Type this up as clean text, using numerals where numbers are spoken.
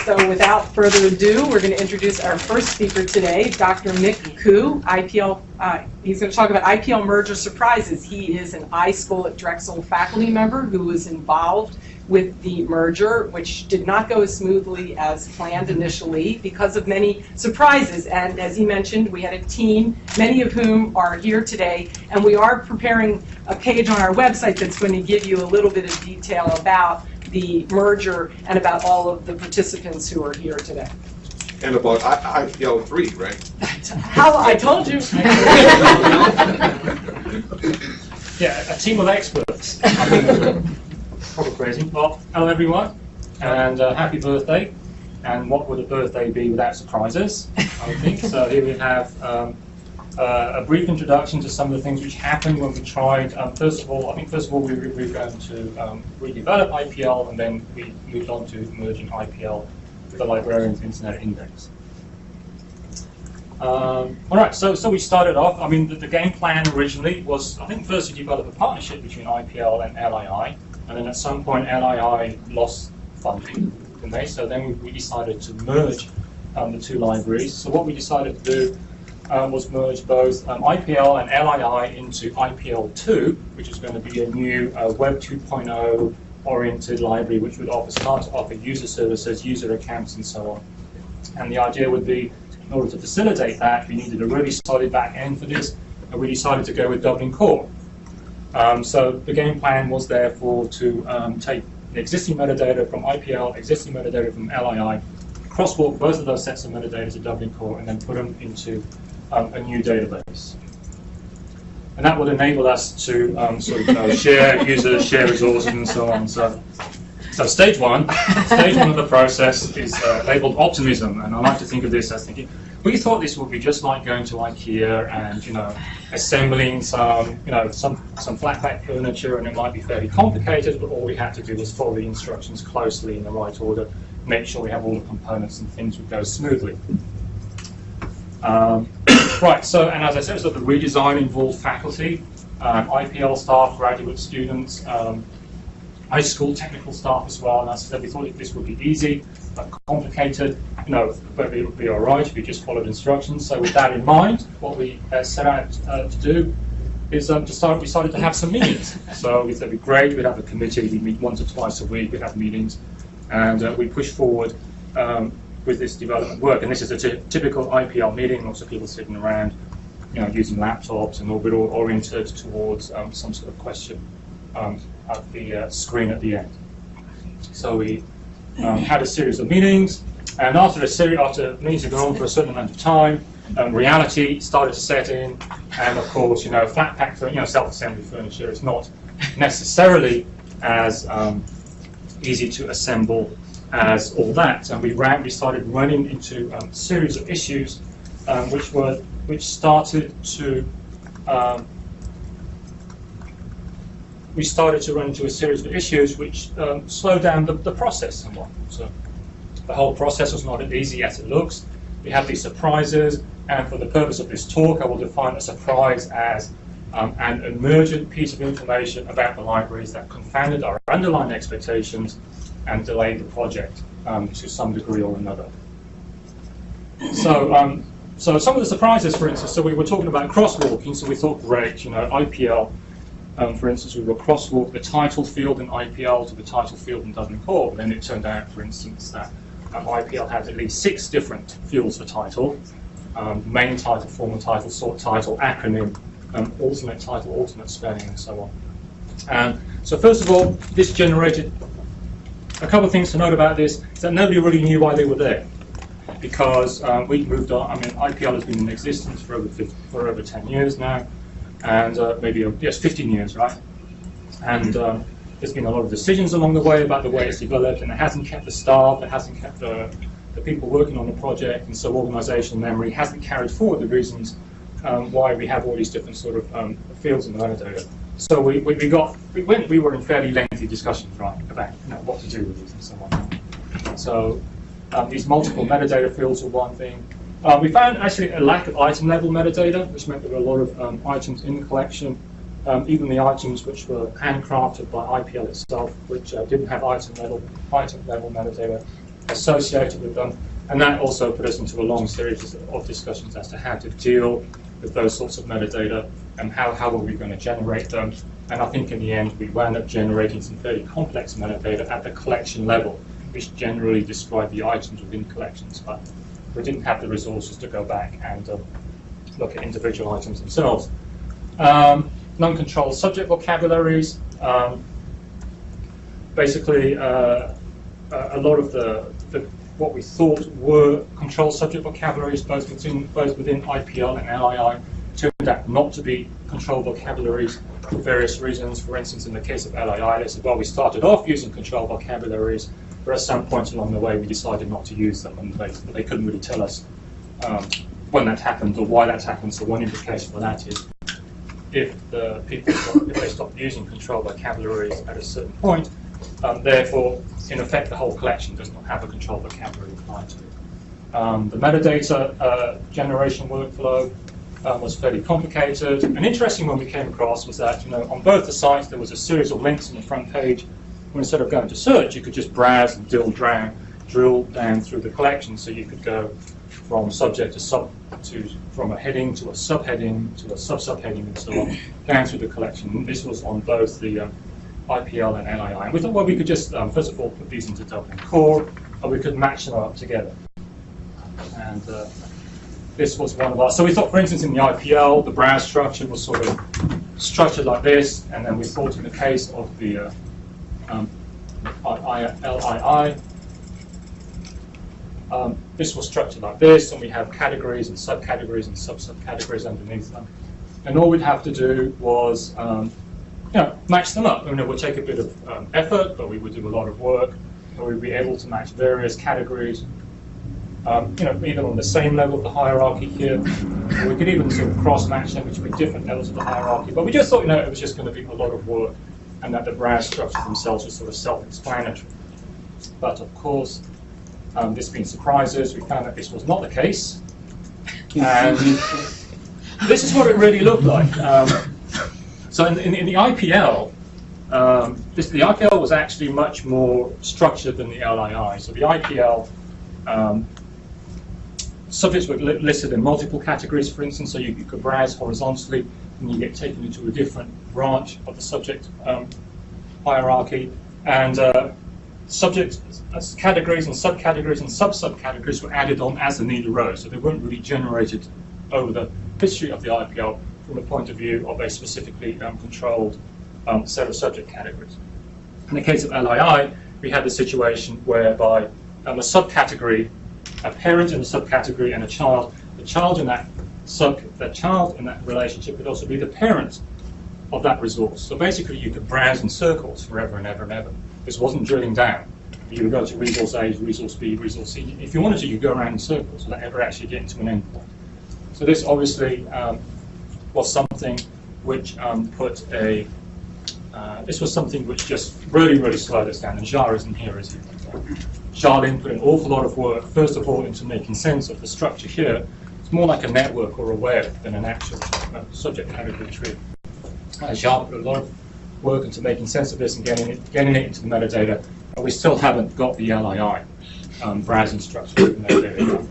So without further ado, we're going to introduce our first speaker today, Dr. Khoo, IPL. He's going to talk about IPL merger surprises. He is an iSchool at Drexel faculty member who was involved with the merger, which did not go as smoothly as planned initially because of many surprises. And as he mentioned, we had a team, many of whom are here today, and we are preparing a page on our website that's going to give you a little bit of detail about the merger and about all of the participants who are here today. And about IPL3, right? How I told you. Yeah, a team of experts. Probably crazy. Well, hello everyone, and happy birthday. And what would a birthday be without surprises? I would think. So here we have a brief introduction to some of the things which happened when we tried. First of all, we were going to redevelop IPL, and then we moved on to merging IPL with the Librarians Internet Index. All right, so we started off. I mean, the game plan originally was, I think, first to develop a partnership between IPL and LII, and then at some point LII lost funding, didn't they? So then we decided to merge the two libraries. So what we decided to do was merge both IPL and LII into IPL2, which is going to be a new Web 2.0 oriented library, which would start to offer user services, user accounts, and so on. And the idea would be, in order to facilitate that, we needed a really solid back end for this, and we decided to go with Dublin Core. So the game plan was therefore to take the existing metadata from IPL, existing metadata from LII, crosswalk both of those sets of metadata to Dublin Core, and then put them into a new database. And that would enable us to share users, share resources, and so on. So stage one of the process is labeled optimism, and I like to think of this as thinking, we thought this would be just like going to IKEA and assembling some flat pack furniture, and it might be fairly complicated, but all we had to do was follow the instructions closely in the right order, make sure we have all the components and things would go smoothly. Right, so, and as I said, so the redesign involved faculty, IPL staff, graduate students, iSchool technical staff as well, and as I said, we thought this would be easy, but complicated, but it would be all right if we just followed instructions. So with that in mind, what we set out to do is we decided to have some meetings. So we said it'd be great, we'd have a committee, we'd meet once or twice a week, we'd have meetings, and we push forward with this development work. And this is a typical IPL meeting, lots of people sitting around, using laptops, and we're all oriented towards some sort of question at the screen at the end. So we had a series of meetings, and after meetings had gone on for a certain amount of time, reality started to set in, and of course, flat pack, self-assembly furniture is not necessarily as easy to assemble as all that, and we started running into a series of issues which started to run into a series of issues which slowed down the process somewhat. So the whole process was not as easy as it looks. We had these surprises, and for the purpose of this talk, I will define a surprise as an emergent piece of information about the libraries that confounded our underlying expectations and delayed the project to some degree or another. So, so some of the surprises, for instance, so we were talking about crosswalking, so we thought, great, IPL, for instance, we will crosswalk the title field in IPL to the title field in Dublin Core, but then it turned out, for instance, that IPL had at least 6 different fields for title, main title, formal title, sort title, acronym, alternate title, alternate spelling, and so on. So first of all, this generated a couple of things to note about this, is that nobody really knew why they were there, because we moved on. I mean, IPL has been in existence for over 10 years now, and maybe, yes, 15 years, right? And there's been a lot of decisions along the way about the way it's developed, and it hasn't kept the staff, it hasn't kept the people working on the project, and so organizational memory hasn't carried forward the reasons why we have all these different sort of fields in the metadata. So we were in fairly lengthy discussions, right, about what to do with these and so on. So these multiple metadata fields were one thing. We found actually a lack of item level metadata, which meant there were a lot of items in the collection, even the items which were handcrafted by IPL itself, which didn't have item level metadata. associated with them. And that also put us into a long series of discussions as to how to deal with those sorts of metadata and how are we going to generate them. And I think in the end we wound up generating some fairly complex metadata at the collection level, which generally describe the items within collections, but we didn't have the resources to go back and look at individual items themselves. Non-controlled subject vocabularies. Basically, a lot of the what we thought were controlled subject vocabularies, both within IPL and LII, turned out not to be controlled vocabularies for various reasons. For instance, in the case of LII, they said, well, we started off using controlled vocabularies, but at some point along the way we decided not to use them, and they couldn't really tell us when that happened or why that happened. So one implication for that is if they stopped using controlled vocabularies at a certain point, therefore, in effect, the whole collection does not have a controlled vocabulary applied to it. The metadata generation workflow was fairly complicated. And interesting one we came across was that, on both the sites there was a series of links on the front page. When instead of going to search, you could just browse and drill down through the collection. So you could go from subject from a heading to a subheading to a sub-subheading and so on, down through the collection. And this was on both the IPL and LII. And we thought, well, we could just, first of all, put these into Dublin Core, or we could match them up together. And this was one of our, so we thought, for instance, in the IPL, the browse structure was sort of structured like this, and then we thought in the case of the LII, this was structured like this, and we have categories and subcategories and sub-subcategories underneath them. And all we'd have to do was match them up. It would take a bit of effort, but we would do a lot of work. And we'd be able to match various categories, either on the same level of the hierarchy here, or we could even sort of cross-match them, which would be different levels of the hierarchy. But we just thought, it was just going to be a lot of work, and that the browse structures themselves were sort of self-explanatory. But of course, this being surprises, we found that this was not the case. And this is what it really looked like. So in the IPL, the IPL was actually much more structured than the LII. So the IPL subjects were listed in multiple categories, for instance, so you could browse horizontally and you get taken into a different branch of the subject hierarchy. And subject categories and subcategories and sub-subcategories were added on as the need arose. So they weren't really generated over the history of the IPL from the point of view of a specifically controlled set of subject categories. In the case of LII, we had the situation whereby a subcategory, a parent in a subcategory, and a child. The child in that relationship would also be the parent of that resource. So basically, you could browse in circles forever and ever and ever. This wasn't drilling down. You would go to resource A, resource B, resource C. If you wanted to, you could go around in circles without ever actually getting to an end point. So this obviously was something which this was something which just really slowed us down. And Jar isn't here, is he? Charlene put an awful lot of work, first of all, into making sense of the structure here. It's more like a network or a web than an actual subject category tree. Jar put a lot of work into making sense of this and getting it into the metadata, but we still haven't got the LII browsing structure of the metadata.